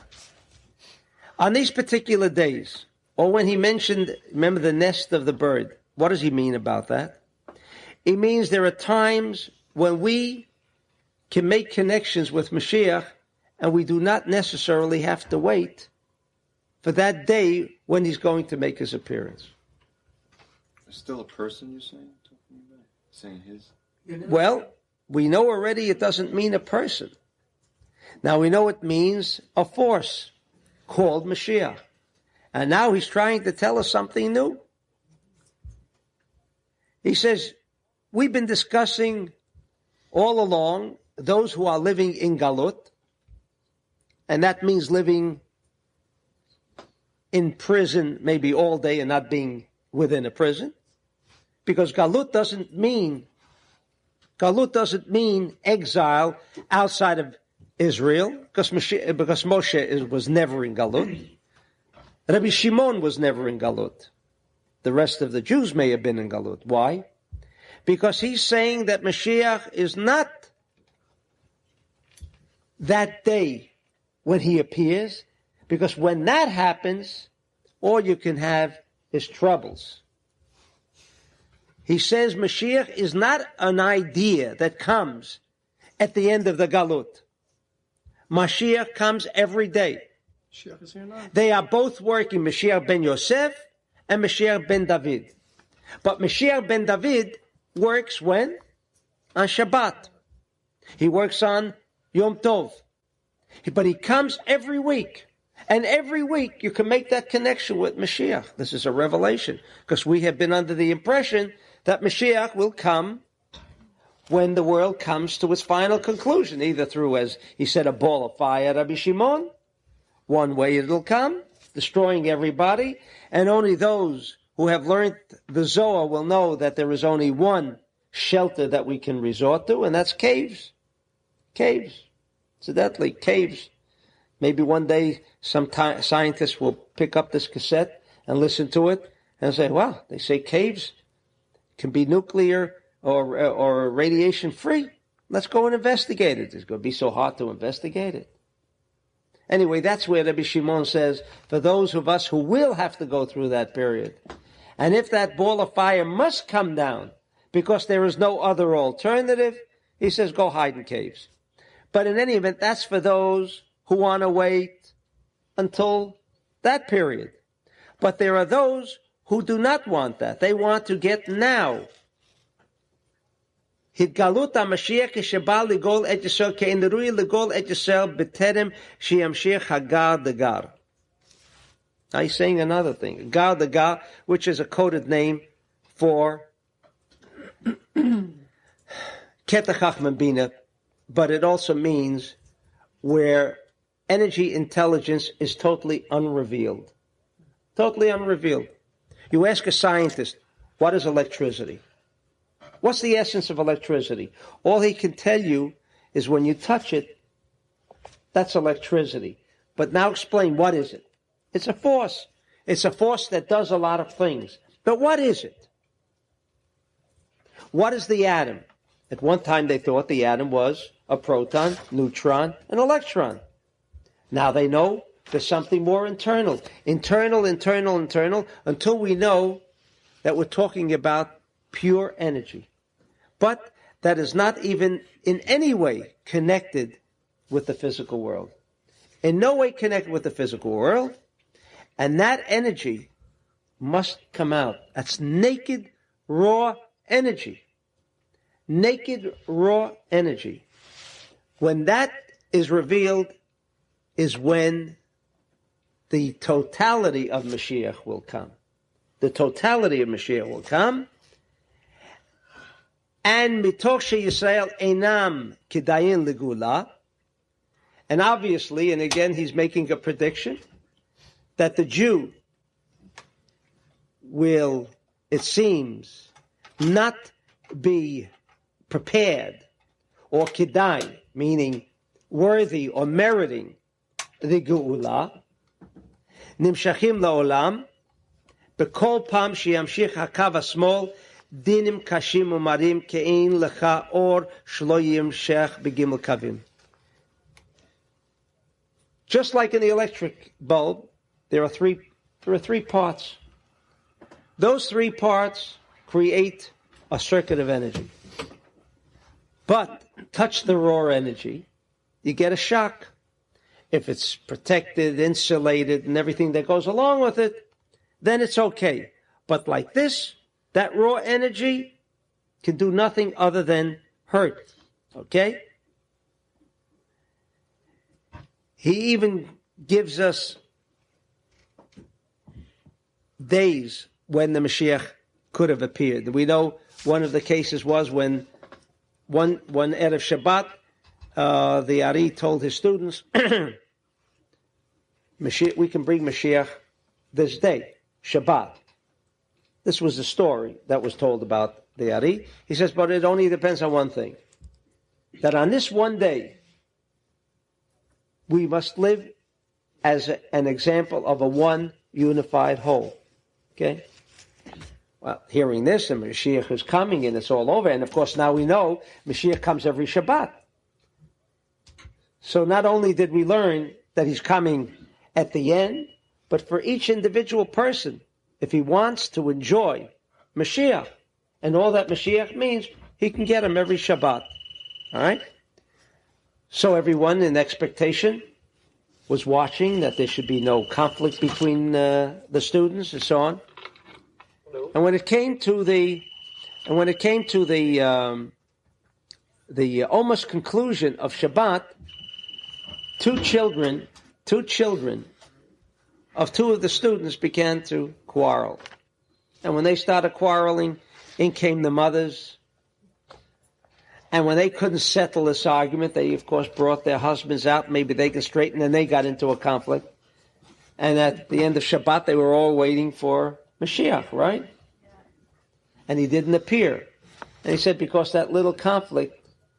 On these particular days, or when he mentioned, remember the nest of the bird, what does he mean about that? It means there are times when we can make connections with Mashiach, and we do not necessarily have to wait for that day when he's going to make his appearance. There's still a person, you're saying? Talking about? Saying his? Well, we know already it doesn't mean a person. Now we know it means a force called Mashiach. And now he's trying to tell us something new. He says, we've been discussing all along those who are living in Galut, and that means living in prison maybe all day and not being within a prison. Because Galut doesn't mean exile outside of Israel, because Moshe was never in Galut. Rabbi Shimon was never in Galut. The rest of the Jews may have been in Galut. Why? Because he's saying that Mashiach is not that day when he appears, because when that happens, all you can have is troubles. He says Mashiach is not an idea that comes at the end of the Galut. Mashiach comes every day. Mashiach is here now. They are both working, Mashiach ben Yosef and Mashiach ben David. But Mashiach ben David works when? On Shabbat. He works on Yom Tov. But he comes every week. And every week you can make that connection with Mashiach. This is a revelation, because we have been under the impression that Mashiach will come when the world comes to its final conclusion, either through, as he said, a ball of fire, Rabbi Shimon. One way it'll come, destroying everybody, and only those who have learned the Zohar will know that there is only one shelter that we can resort to, and that's caves. Caves. Incidentally, caves. Maybe one day some scientists will pick up this cassette and listen to it and say, wow, they say caves can be nuclear or radiation free. Let's go and investigate it. It's going to be so hard to investigate it. Anyway, that's where Rabbi Shimon says, for those of us who will have to go through that period, and if that ball of fire must come down because there is no other alternative, he says, go hide in caves. But in any event, that's for those who want to wait until that period. But there are those who do not want that. They want to get now. התגלות המשיח כשבא לגאול את ישראל כאין ראוי לגאול את ישראל בטרם שימשיך הגר דגר. Now he's saying another thing. Gar דגר, which is a coded name for Ketach Chachma Bina, but it also means where energy intelligence is totally unrevealed. Totally unrevealed. You ask a scientist, what is electricity? What's the essence of electricity? All he can tell you is when you touch it, that's electricity. But now explain, what is it? It's a force. It's a force that does a lot of things. But what is it? What is the atom? At one time they thought the atom was a proton, neutron, and electron. Now they know there's something more internal. Internal, until we know that we're talking about pure energy. But that is not even in any way connected with the physical world. In no way connected with the physical world. And that energy must come out. That's naked, raw energy. Naked, raw energy. When that is revealed is when the totality of Mashiach will come. The totality of Mashiach will come. And mitoch sheYisrael einam kedayin legula. And obviously, and again he's making a prediction, that the Jew will, it seems, not be prepared, or kedai, meaning worthy or meriting the geula, nimshachim laolam, bekol pam sheyamshich hakav hasmol, dinim kashim umarim kein lecha or shlo yimshech begimel kavim. Just like in the electric bulb, there are three parts. Those three parts create a circuit of energy. But touch the raw energy, you get a shock. If it's protected, insulated, and everything that goes along with it, then it's okay. But like this, that raw energy can do nothing other than hurt. Okay? He even gives us days when the Mashiach could have appeared. We know one of the cases was when one Erev Shabbat, the Ari told his students, Mashiach, we can bring Mashiach this day, Shabbat. This was the story that was told about the Ari. He says, but it only depends on one thing. That on this one day, we must live as an example of a one unified whole. Okay? Well, hearing this, and Mashiach is coming, and it's all over. And of course, now we know Mashiach comes every Shabbat. So not only did we learn that he's coming at the end, but for each individual person, if he wants to enjoy Mashiach and all that Mashiach means, he can get him every Shabbat. All right? So everyone in expectation was watching that there should be no conflict between the students and so on. And when it came to the almost conclusion of Shabbat, two children of two of the students began to quarrel. And when they started quarreling, in came the mothers. And when they couldn't settle this argument, they, of course, brought their husbands out. Maybe they could straighten, and they got into a conflict. And at the end of Shabbat, they were all waiting for Mashiach, right? And he didn't appear. And he said because that little conflict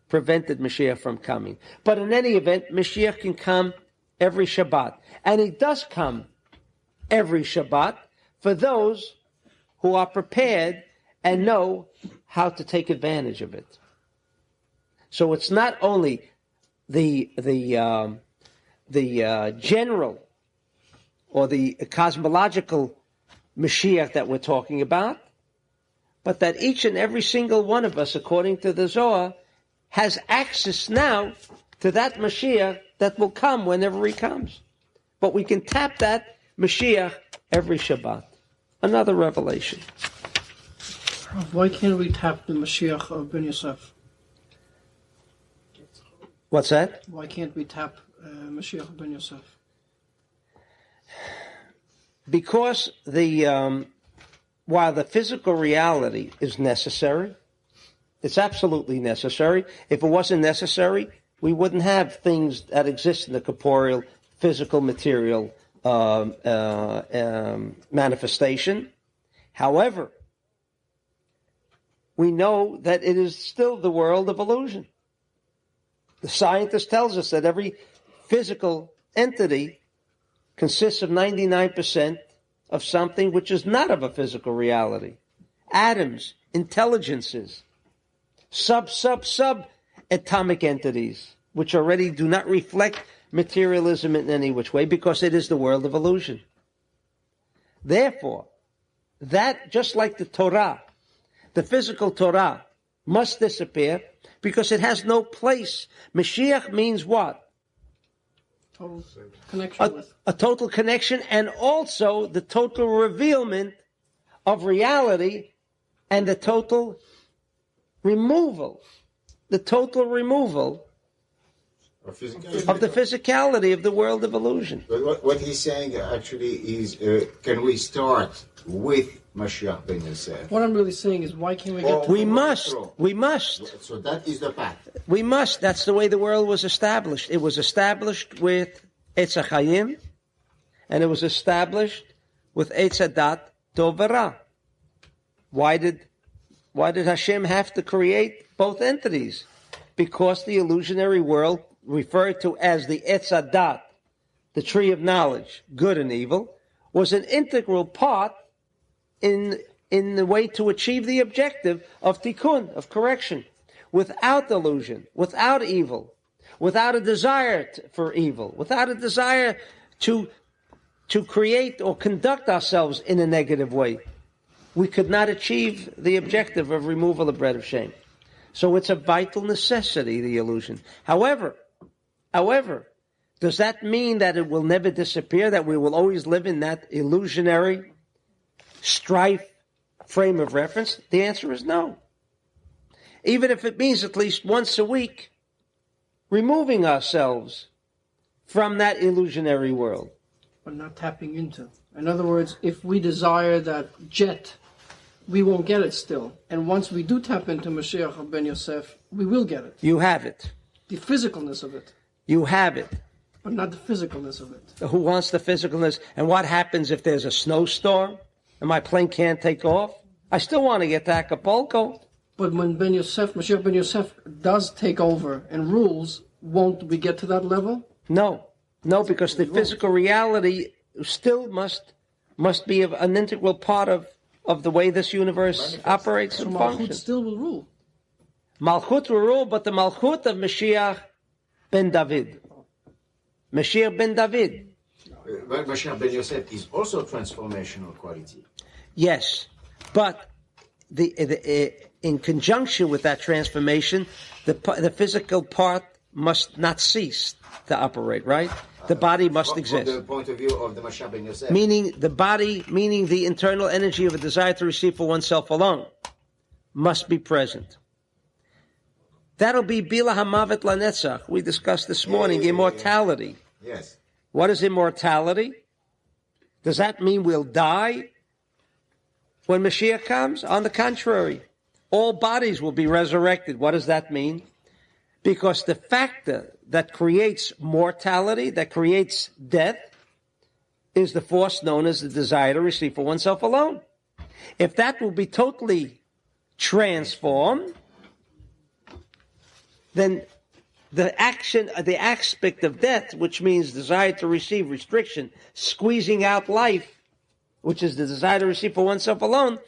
prevented Mashiach from coming. But in any event, Mashiach can come every Shabbat. And he does come every Shabbat for those who are prepared and know how to take advantage of it. So it's not only the general or the cosmological Mashiach that we're talking about, but that each and every single one of us, according to the Zohar, has access now to that Mashiach that will come whenever he comes. But we can tap that Mashiach every Shabbat. Another revelation. Why can't we tap the Mashiach of Ben Yosef? What's that? Why can't we tap Mashiach of Ben Yosef? Because while the physical reality is necessary, it's absolutely necessary. If it wasn't necessary, we wouldn't have things that exist in the corporeal, physical, material manifestation. However, we know that it is still the world of illusion. The scientist tells us that every physical entity consists of 99% of something which is not of a physical reality. Atoms, intelligences, sub atomic entities, which already do not reflect materialism in any which way, because it is the world of illusion. Therefore, that, just like the Torah, the physical Torah, must disappear because it has no place. Mashiach means what? Total connection. A total connection, and also the total revealment of reality and the total removal of the physicality of the world of illusion. But what he's saying actually is, can we start with Mashiach ben Yosef? What I'm really saying is, why can't we get to We must. So that is the path. We must. That's the way the world was established. It was established with Eitz HaChaim, and it was established with Eitz HaDat Tov V'Ra. Why did Hashem have to create both entities? Because the illusionary world, referred to as the Eitz HaDat, the tree of knowledge, good and evil, was an integral part in the way to achieve the objective of tikkun, of correction. Without illusion, without evil, without a desire for evil, without a desire to create or conduct ourselves in a negative way, we could not achieve the objective of removal of bread of shame. So it's a vital necessity, the illusion. However, does that mean that it will never disappear, that we will always live in that illusionary strife frame of reference? The answer is no. Even if it means at least once a week removing ourselves from that illusionary world. But not tapping into. In other words, if we desire that jet, we won't get it still. And once we do tap into Mashiach of Ben Yosef, we will get it. You have it. The physicalness of it. You have it. But not the physicalness of it. Who wants the physicalness? And what happens if there's a snowstorm and my plane can't take off? I still want to get to Acapulco. But when Ben Yosef, Mashiach Ben Yosef does take over and rules, won't we get to that level? No, because the physical reality still must be an integral part of the way this universe operates and Malchut functions. still will rule. Malchut will rule, but the Malchut of Mashiach ben David. Mashiach ben David. But Mashiach ben Yosef is also transformational quality. Yes, but in conjunction with that transformation, the physical part must not cease to operate, right? The body must exist. From the point of view of the Mashiach ben Yosef. Meaning the body, meaning the internal energy of a desire to receive for oneself alone, must be present. That'll be Bila Hamavet Lanetzach. We discussed this morning, immortality. Yes. What is immortality? Does that mean we'll die when Mashiach comes? On the contrary, all bodies will be resurrected. What does that mean? Because the factor that creates mortality, that creates death, is the force known as the desire to receive for oneself alone. If that will be totally transformed, then the aspect of death, which means desire to receive, restriction, squeezing out life, which is the desire to receive for oneself alone,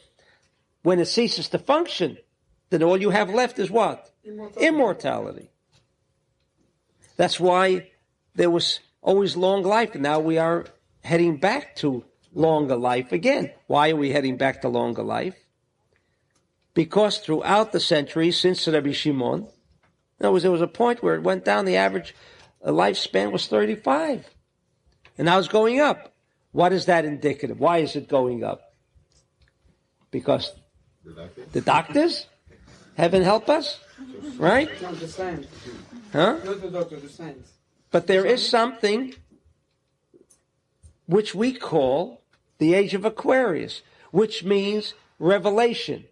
when it ceases to function, then all you have left is what? Immortality. That's why there was always long life, and now we are heading back to longer life again. Why are we heading back to longer life? Because throughout the centuries, since Rabbi Shimon, there was a point where it went down, the average lifespan was 35. And now it's going up. What is that indicative? Why is it going up? Because the doctors, heaven help us, right? Not the science. Huh? Not the doctor, the science. But there is something which we call the age of Aquarius, which means revelation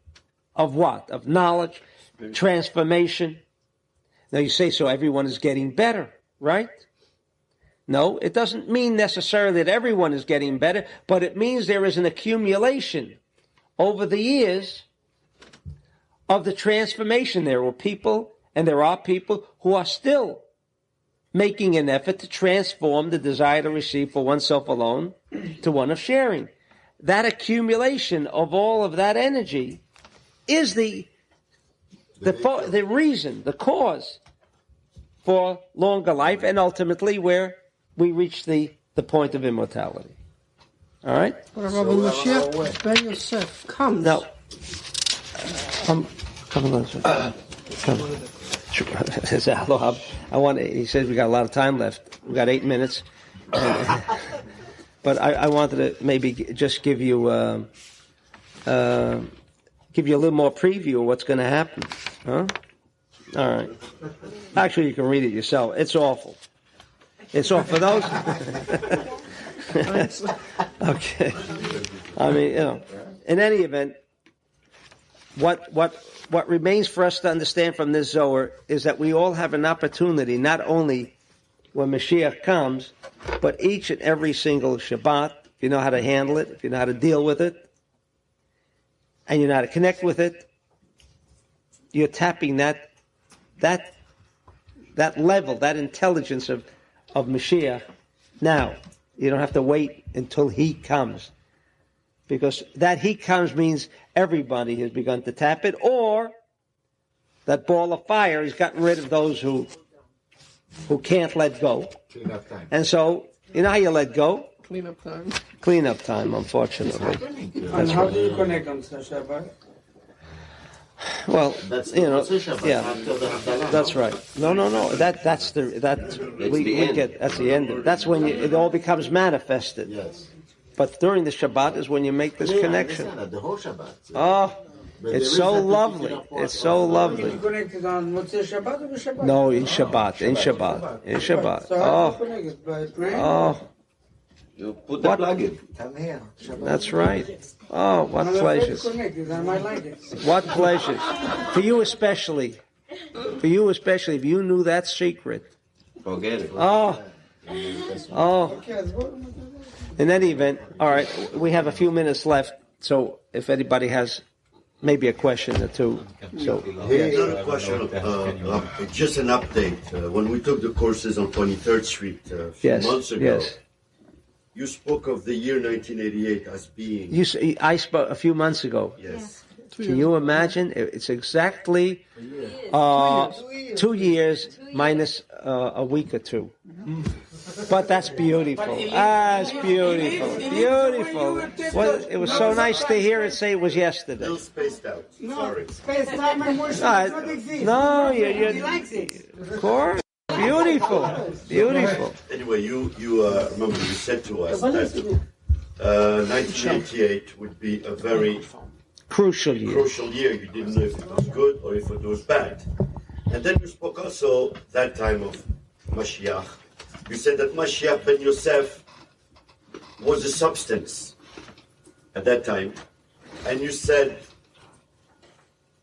of what? Of knowledge, transformation. Now you say, so everyone is getting better, right? No, it doesn't mean necessarily that everyone is getting better, but it means there is an accumulation over the years of the transformation. There were people, and there are people who are still making an effort to transform the desire to receive for oneself alone to one of sharing. That accumulation of all of that energy is the reason, the cause for longer life, and ultimately where we reach the point of immortality. All right? But Rabbi Mashiach Ben Yosef comes. Now, come along, sir. Come. I want. He says we got a lot of time left. We got 8 minutes, but I wanted to maybe just give you a little more preview of what's going to happen. Huh? All right. Actually, you can read it yourself. It's awful. It's awful for those. Okay. I mean, in any event, what remains for us to understand from this Zohar is that we all have an opportunity, not only when Mashiach comes, but each and every single Shabbat, if you know how to handle it, if you know how to deal with it, and you know how to connect with it, you're tapping that level, that intelligence of Mashiach. Now, you don't have to wait until he comes. Because that he comes means everybody has begun to tap it, or that ball of fire has gotten rid of those who can't let go. And so, you know how you let go? Cleanup time. Cleanup time, unfortunately. And how do you connect on Shabbat? Well, That's you know, Shabbat, yeah, after the Havdalah. that's right. No. That's the end. That's when it all becomes manifested. Yes. But during the Shabbat is when you make this connection. I understand that, the whole Shabbat. Oh, But it's there so is that lovely. particular part It's so of- lovely. You connected on Motzei Shabbat or Shabbat? No, in Shabbat. In Shabbat. So how Oh, do you connect it? By praying? oh, You put the What? plug in. Come here. Shabbat. that's right. Oh, what I'm afraid to pleasures. connect it. I might like it. What pleasures. For you especially. If you knew that secret. Forget it. Oh, Okay, in any event, all right, we have a few minutes left, so if anybody has maybe a question or two. So, Hey, yes. another question. Just an update. When we took the courses on 23rd Street a few Yes, months ago, yes. you spoke of the year 1988 as being. I spoke a few months ago. Yes. Can you imagine? It's exactly 2 years minus a week or two. But that's beautiful. That's beautiful. Beautiful. Well, it was so nice to hear it say it was yesterday. Little spaced out. Sorry. Space time and Moshe does not exist. No, He you likes it. of course. Beautiful. Beautiful. Anyway, you remember you said to us that 1988 would be a very Crucial year. crucial year. You didn't know if it was good or if it was bad. And then you spoke also that time of Mashiach. You said that Mashiach ben Yosef was a substance at that time, and you said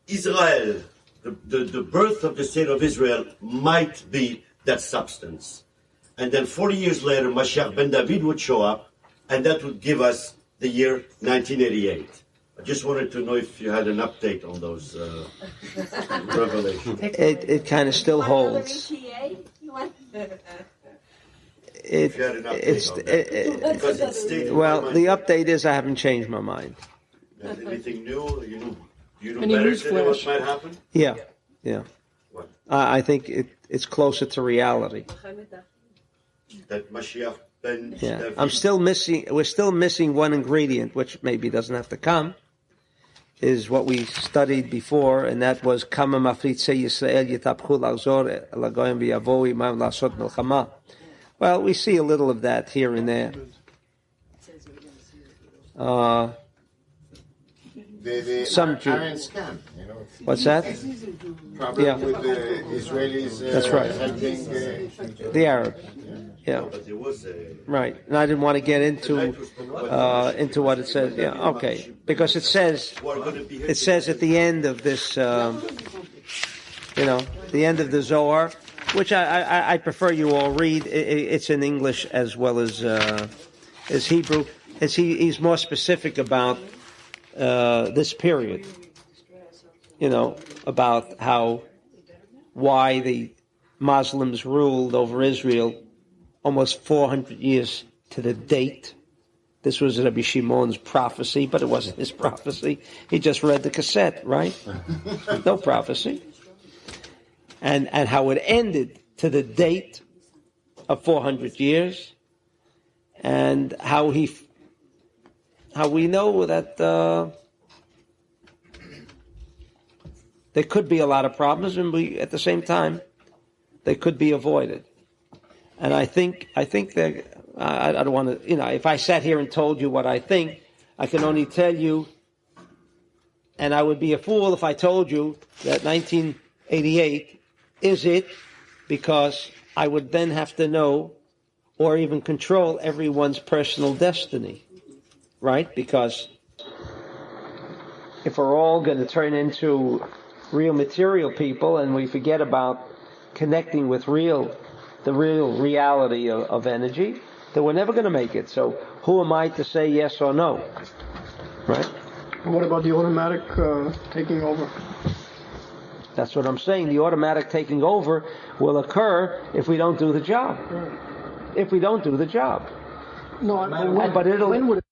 Israel, the birth of the state of Israel might be that substance. And then 40 years later, Mashiach ben David would show up, and that would give us the year 1988. I just wanted to know if you had an update on those revelations. It kind of still holds. If you had an update on that. Because it stayed in my Well, mind. the update is I haven't changed my mind. Anything new? You know Any better news today what flash? might happen? Yeah. What? I think it's closer to reality. That Mashiach ben Yeah, David. we're still missing one ingredient, which maybe doesn't have to come, is what we studied before, and that was Kama Mafritzei Yisrael Yitapchu Lachzor Lagoyim V'Yavo Imam Lasot Milchama. Well, we see a little of that here and there. Some Jew- Iron scan, What's that? problem Yeah. with the Israelis That's right. helping The Arabs. Yeah, But there was a... right. And I didn't want to get into what it says. Yeah, okay. Because it says at the end of this, the end of the Zohar, which I prefer you all read. It's in English as well as Hebrew. He's more specific about this period. About why the Muslims ruled over Israel almost 400 years to the date. This was Rabbi Shimon's prophecy, but it wasn't his prophecy. He just read the cassette, right? No prophecy. And how it ended to the date of 400 years, and how we know that there could be a lot of problems, and at the same time, they could be avoided. And I think that I don't want to, if I sat here and told you what I think, I can only tell you, and I would be a fool if I told you that 1988 is it, because I would then have to know or even control everyone's personal destiny, right? Because if we're all going to turn into real material people and we forget about connecting with the real reality of energy, then we're never going to make it. So who am I to say yes or no? Right? What about the automatic taking over? That's what I'm saying. The automatic taking over will occur if we don't do the job. If we don't do the job. No, But it'll... when would it